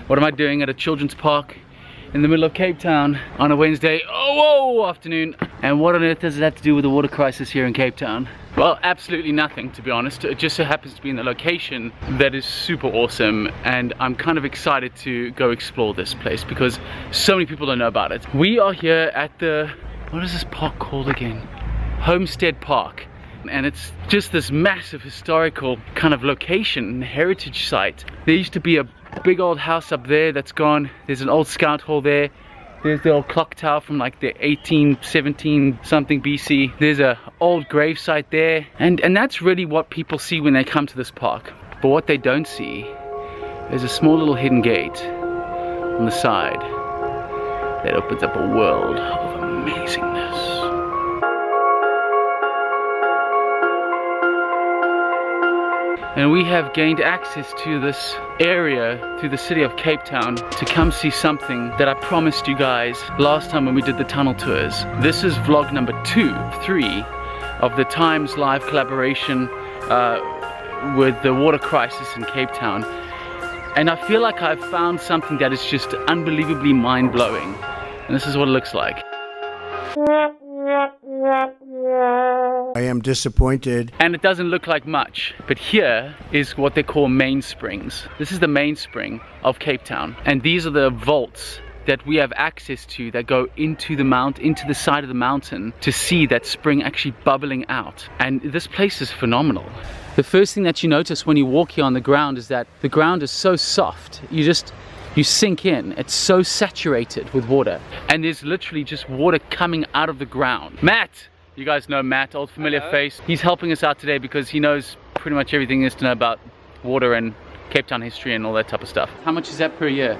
What am I doing at a children's park in the middle of Cape Town on a Wednesday afternoon? And what on earth does it have to do with the water crisis here in Cape Town? Well, absolutely nothing, to be honest. It just so happens to be in the location that is super awesome, and I'm kind of excited to go explore this place because so many people don't know about it. We are here at the, what is this park called again? Homestead Park. And it's just this massive historical kind of location, heritage site. There used to be a big old house up there that's gone. There's an old scout hall there. There's the old clock tower from like the 1817 something BC. There's a old grave site there. And that's really what people see when they come to this park. But what they don't see, there's a small little hidden gate on the side that opens up a world of amazingness. And we have gained access to this area through the city of Cape Town to come see something that I promised you guys last time when we did the tunnel tours. This is vlog number 3 of the Times live collaboration with the water crisis in Cape Town. And I feel like I've found something that is just unbelievably mind-blowing. And this is what it looks like. I am disappointed. And it doesn't look like much, but here is what they call main springs. This is the mainspring of Cape Town, and these are the vaults that we have access to that go into the side of the mountain to see that spring actually bubbling out. And this place is phenomenal. The first thing that you notice when you walk here on the ground is that the ground is so soft. You sink in. It's so saturated with water, and there's literally just water coming out of the ground. Matt! You guys know Matt, old familiar face. He's helping us out today because he knows pretty much everything there is to know about water and Cape Town history and all that type of stuff. How much is that per year?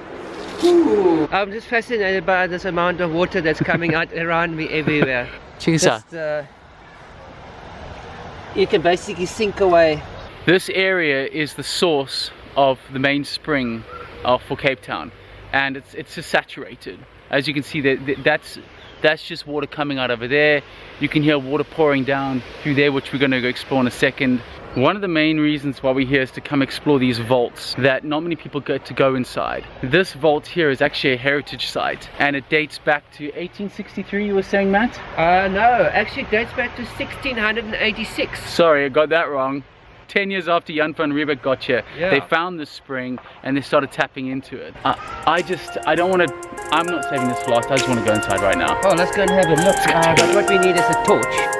Ooh, I'm just fascinated by this amount of water that's coming out around me everywhere. Chisa. You can basically sink away. This area is the source of the main spring for Cape Town, and it's just saturated. As you can see, that's just water coming out over there. You can hear water pouring down through there, which we're going to go explore in a second. One of the main reasons why we're here is to come explore these vaults that not many people get to go inside. This vault here is actually a heritage site, and it dates back to 1863, you were saying, Matt? No, actually it dates back to 1686. Sorry, I got that wrong. 10 years after Jan van Riebeeck got here, yeah. They found this spring and they started tapping into it. I'm not saving this for last, I just want to go inside right now. Oh, let's go and have a look. But what we need is a torch.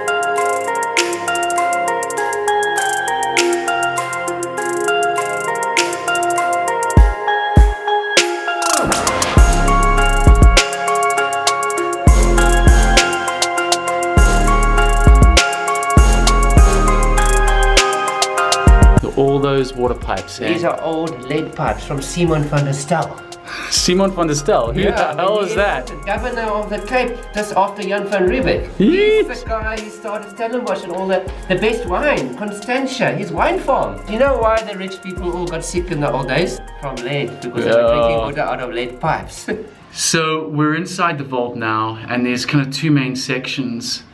All those water pipes. These are old lead pipes from Simon van der Stel. Simon van der Stel? Who the hell is that? The governor of the Cape just after Jan van Riebeeck. He's the guy who started Stellenbosch and all the best wine, Constantia, his wine farm. Do you know why the rich people all got sick in the old days? From lead, because they were drinking water out of lead pipes. So we're inside the vault now, and there's kind of two main sections.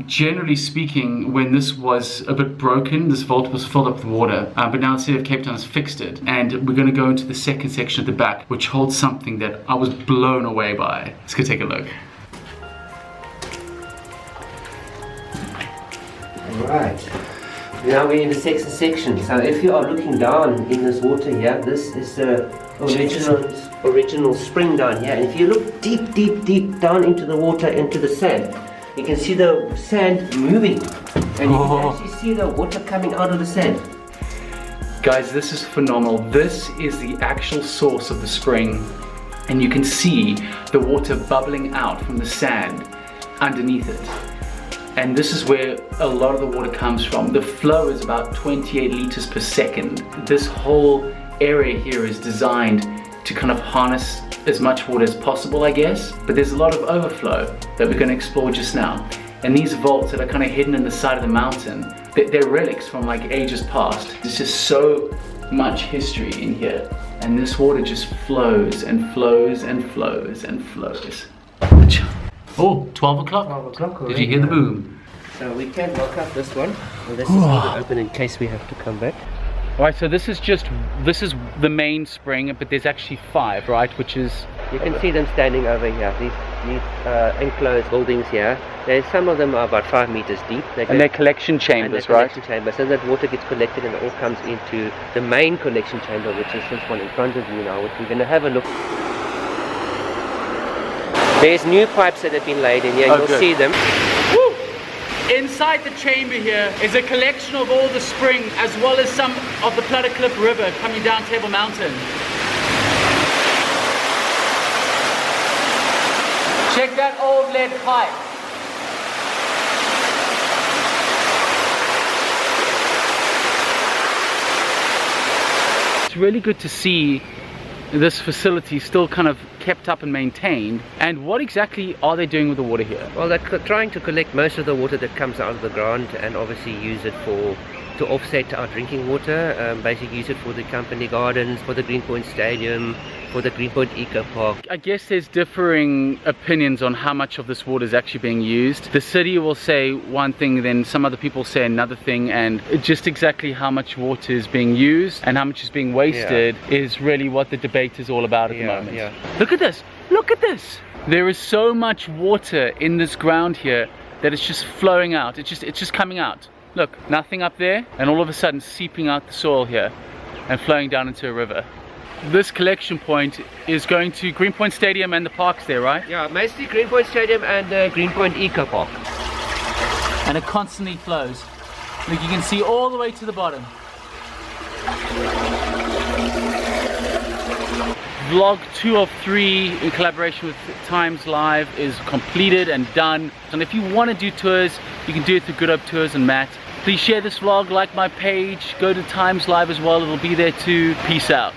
Generally speaking, when this was a bit broken, this vault was filled up with water, but now the city of Cape Town has fixed it, and we're going to go into the second section at the back, which holds something that I was blown away by. Let's go take a look. Alright, now we're in the second section. So if you are looking down in this water here, this is the original spring down here. And if you look deep down into the water, into the sand, you can see the sand moving, and you can actually see the water coming out of the sand. Guys, this is phenomenal. This is the actual source of the spring, and you can see the water bubbling out from the sand underneath it. And this is where a lot of the water comes from. The flow is about 28 liters per second. This whole area here is designed to kind of harness as much water as possible, I guess, but there's a lot of overflow that we're going to explore just now. And these vaults that are kind of hidden in the side of the mountain, they're relics from like ages past. There's just so much history in here, and this water just flows and flows and flows and flows. Oh, 12 o'clock. 12 o'clock. Did you hear the boom? So we can lock up this one. Well, this is going to open in case we have to come back. Alright, so this is the main spring, but there's actually 5, right? Which is... You can see them standing over here, these enclosed buildings here. Some of them are about 5 meters deep. And they're collection chambers, right? Collection chambers, so that water gets collected and it all comes into the main collection chamber, which is this one in front of you now, which we're going to have a look. There's new pipes that have been laid in here, you'll see them. Woo! Inside the chamber here is a collection of all the spring, as well as some of the Clip River coming down Table Mountain. Check that old lead pipe. It's really good to see this facility still kind of kept up and maintained. And what exactly are they doing with the water here? Well, they're trying to collect most of the water that comes out of the ground and obviously use it to offset our drinking water. Basically use it for the company gardens, for the Greenpoint Stadium, for the Greenpoint Eco Park. I guess there's differing opinions on how much of this water is actually being used. The city will say one thing, then some other people say another thing, and just exactly how much water is being used and how much is being wasted is really what the debate is all about at the moment. Yeah. Look at this! Look at this! There is so much water in this ground here that it's just flowing out. It's just coming out. Look, nothing up there, and all of a sudden seeping out the soil here and flowing down into a river. This collection point is going to Greenpoint Stadium and the parks there, right? Yeah, mostly Greenpoint Stadium and Greenpoint Eco Park. And it constantly flows. Look, you can see all the way to the bottom. Vlog 2 of 3 in collaboration with Times Live is completed and done. And if you want to do tours, you can do it through Good Hope Tours and Matt. Please share this vlog, like my page, go to Times Live as well, it'll be there too. Peace out.